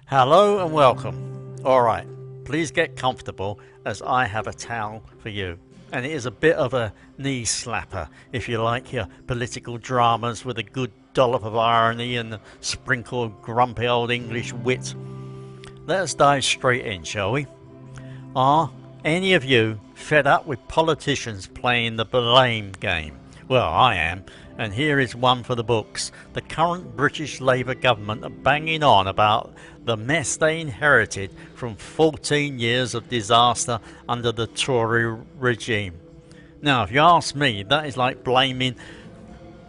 Hello and welcome. Alright, please get comfortable as I have a towel for you. And it is a bit of a knee slapper if you like your political dramas with a good dollop of irony and a sprinkle of grumpy old English wit. Let us dive straight in, shall we? Are any of you fed up with politicians playing the blame game? Well, I am, and here is one for the books. The current British Labour government are banging on about the mess they inherited from 14 years of disaster under the Tory regime. Now, if you ask me, that is like blaming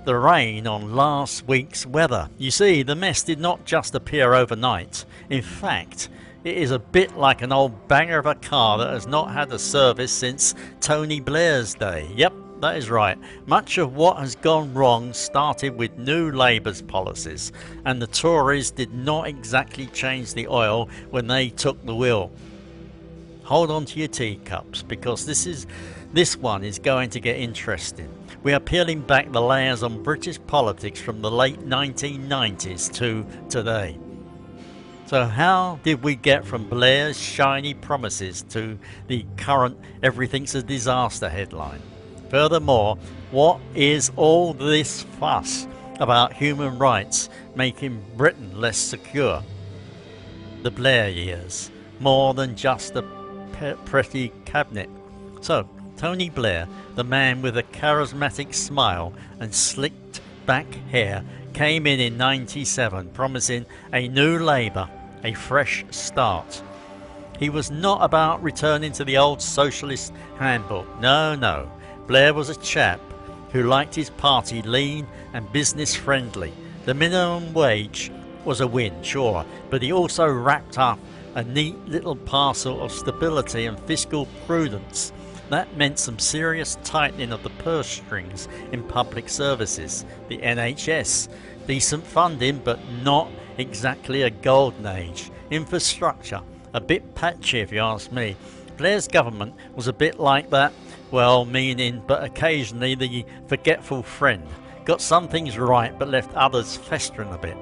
the rain on last week's weather. You see, the mess did not just appear overnight. In fact, it is a bit like an old banger of a car that has not had a service since Tony Blair's day. Yep, that is right. Much of what has gone wrong started with New Labour's policies, and the Tories did not exactly change the oil when they took the wheel. Hold on to your teacups, because this one is going to get interesting. We are peeling back the layers on British politics from the late 1990s to today. So how did we get from Blair's shiny promises to the current everything's a disaster headline? Furthermore, what is all this fuss about human rights making Britain less secure? The Blair years, more than just a pretty cabinet. So, Tony Blair, the man with a charismatic smile and slicked back hair, came in 97 promising a new Labour, a fresh start. He was not about returning to the old socialist handbook. No. Blair was a chap who liked his party lean and business friendly. The minimum wage was a win, sure, but he also wrapped up a neat little parcel of stability and fiscal prudence. That meant some serious tightening of the purse strings in public services, the NHS, decent funding but not exactly a golden age, infrastructure, a bit patchy if you ask me. Blair's government was a bit like that, well meaning but occasionally the forgetful friend, got some things right but left others festering a bit.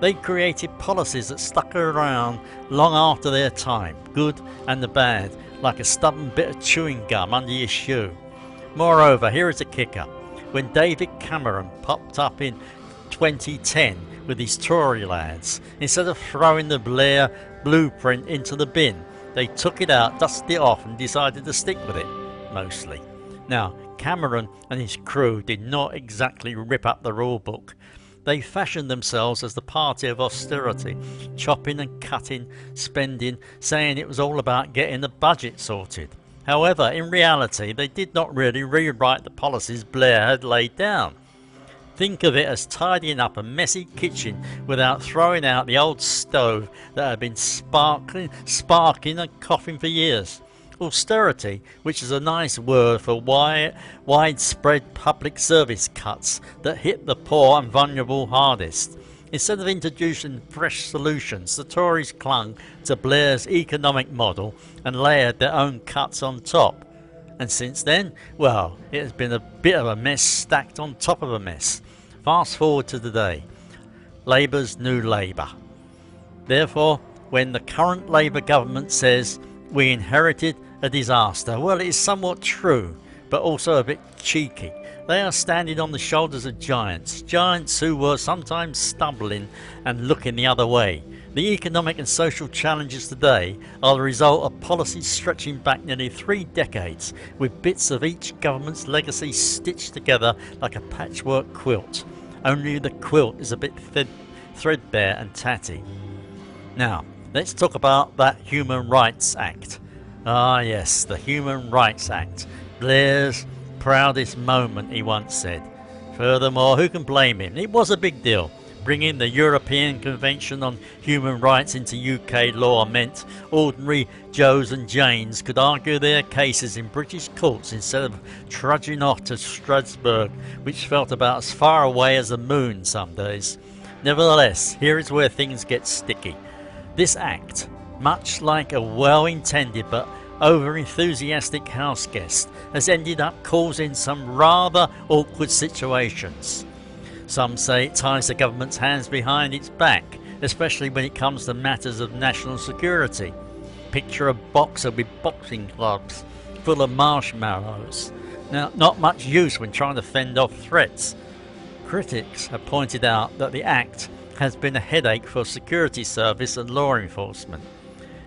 They created policies that stuck around long after their time, good and the bad, like a stubborn bit of chewing gum under your shoe. Moreover, here is a kicker. When David Cameron popped up in 2010 with his Tory lads, instead of throwing the Blair blueprint into the bin, they took it out, dusted it off and decided to stick with it, mostly. Now, Cameron and his crew did not exactly rip up the rule book. They fashioned themselves as the party of austerity, chopping and cutting, spending, saying it was all about getting the budget sorted. However, in reality, they did not really rewrite the policies Blair had laid down. Think of it as tidying up a messy kitchen without throwing out the old stove that had been sparking and coughing for years. Austerity, which is a nice word for widespread public service cuts that hit the poor and vulnerable hardest. Instead of introducing fresh solutions, the Tories clung to Blair's economic model and layered their own cuts on top. And since then, well, it has been a bit of a mess stacked on top of a mess. Fast forward to today. Labour's new Labour. Therefore, when the current Labour government says we inherited a disaster, well, it is somewhat true, but also a bit cheeky. They are standing on the shoulders of giants who were sometimes stumbling and looking the other way. The economic and social challenges today are the result of policies stretching back nearly 3 decades, with bits of each government's legacy stitched together like a patchwork quilt. Only the quilt is a bit threadbare and tatty. Now, let's talk about that Human Rights Act. Ah yes, the Human Rights Act. Blair's proudest moment, he once said. Furthermore, who can blame him? It was a big deal. Bringing the European Convention on Human Rights into UK law meant ordinary Joes and Janes could argue their cases in British courts instead of trudging off to Strasbourg, which felt about as far away as the moon some days. Nevertheless, here is where things get sticky. This act, much like a well-intended but over-enthusiastic house guest, has ended up causing some rather awkward situations. Some say it ties the government's hands behind its back, especially when it comes to matters of national security. Picture a boxer with boxing gloves full of marshmallows. Now, not much use when trying to fend off threats. Critics have pointed out that the Act has been a headache for security service and law enforcement.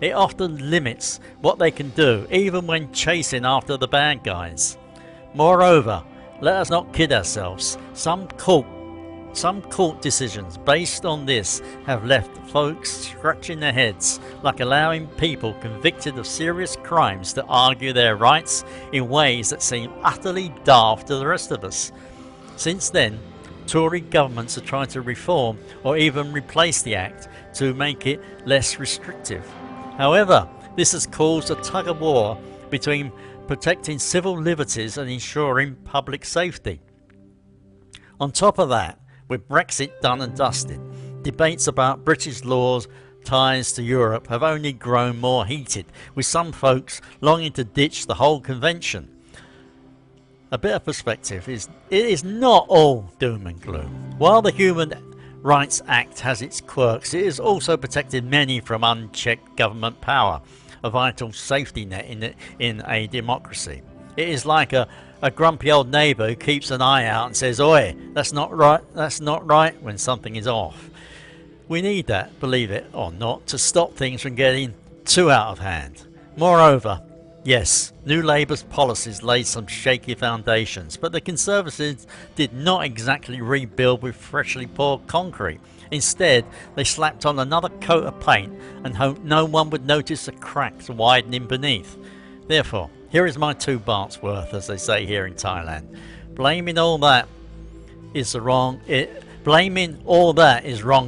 It often limits what they can do, even when chasing after the bad guys. Moreover, let us not kid ourselves. Some court decisions based on this have left folks scratching their heads, like allowing people convicted of serious crimes to argue their rights in ways that seem utterly daft to the rest of us. Since then, Tory governments are trying to reform or even replace the Act to make it less restrictive. However, this has caused a tug-of-war between protecting civil liberties and ensuring public safety. On top of that, with Brexit done and dusted, debates about British law's ties to Europe have only grown more heated, with some folks longing to ditch the whole convention. A bit of perspective is it is not all doom and gloom. While the Human Rights Act has its quirks, it has also protected many from unchecked government power, a vital safety net in a democracy. It is like a grumpy old neighbour who keeps an eye out and says, "Oi, that's not right," when something is off. We need that, believe it or not, to stop things from getting too out of hand. Moreover, yes, New Labour's policies laid some shaky foundations, but the Conservatives did not exactly rebuild with freshly poured concrete. Instead, they slapped on another coat of paint and hoped no one would notice the cracks widening beneath. Therefore, here is my 2 baht's worth, as they say here in Thailand. Blaming all that is wrong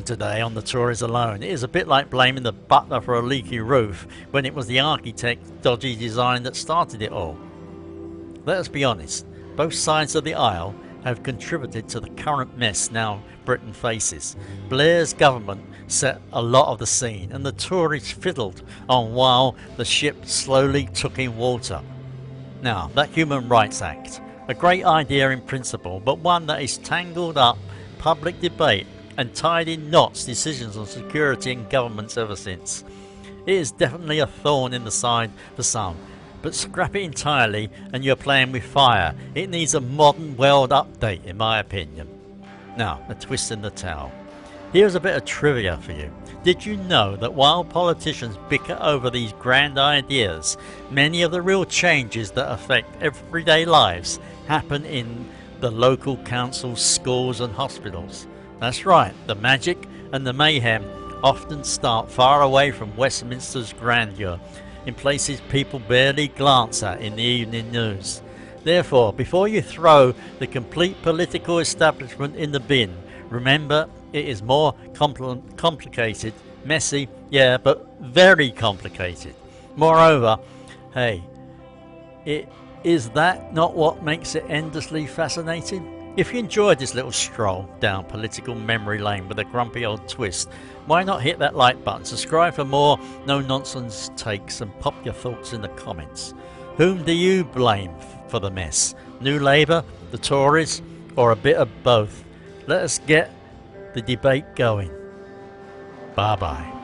today on the Tories alone. It is a bit like blaming the butler for a leaky roof when it was the architect's dodgy design that started it all. Let us be honest, both sides of the aisle have contributed to the current mess now Britain faces. Blair's government set a lot of the scene, and the Tories fiddled on while the ship slowly took in water. Now, that Human Rights Act, a great idea in principle, but one that is tangled up public debate and tied in knots decisions on security and governments ever since. It is definitely a thorn in the side for some, but scrap it entirely and you're playing with fire. It needs a modern world update, in my opinion. Now, a twist in the towel. Here's a bit of trivia for you. Did you know that while politicians bicker over these grand ideas, many of the real changes that affect everyday lives happen in the local councils, schools and hospitals? That's right, the magic and the mayhem often start far away from Westminster's grandeur, in places people barely glance at in the evening news. Therefore, before you throw the complete political establishment in the bin, remember it is more complicated, messy, yeah, but very complicated. Moreover, hey, is that not what makes it endlessly fascinating? If you enjoyed this little stroll down political memory lane with a grumpy old twist, why not hit that like button, subscribe for more no-nonsense takes, and pop your thoughts in the comments. Whom do you blame for the mess? New Labour, the Tories, or a bit of both? Let us get the debate going. Bye bye.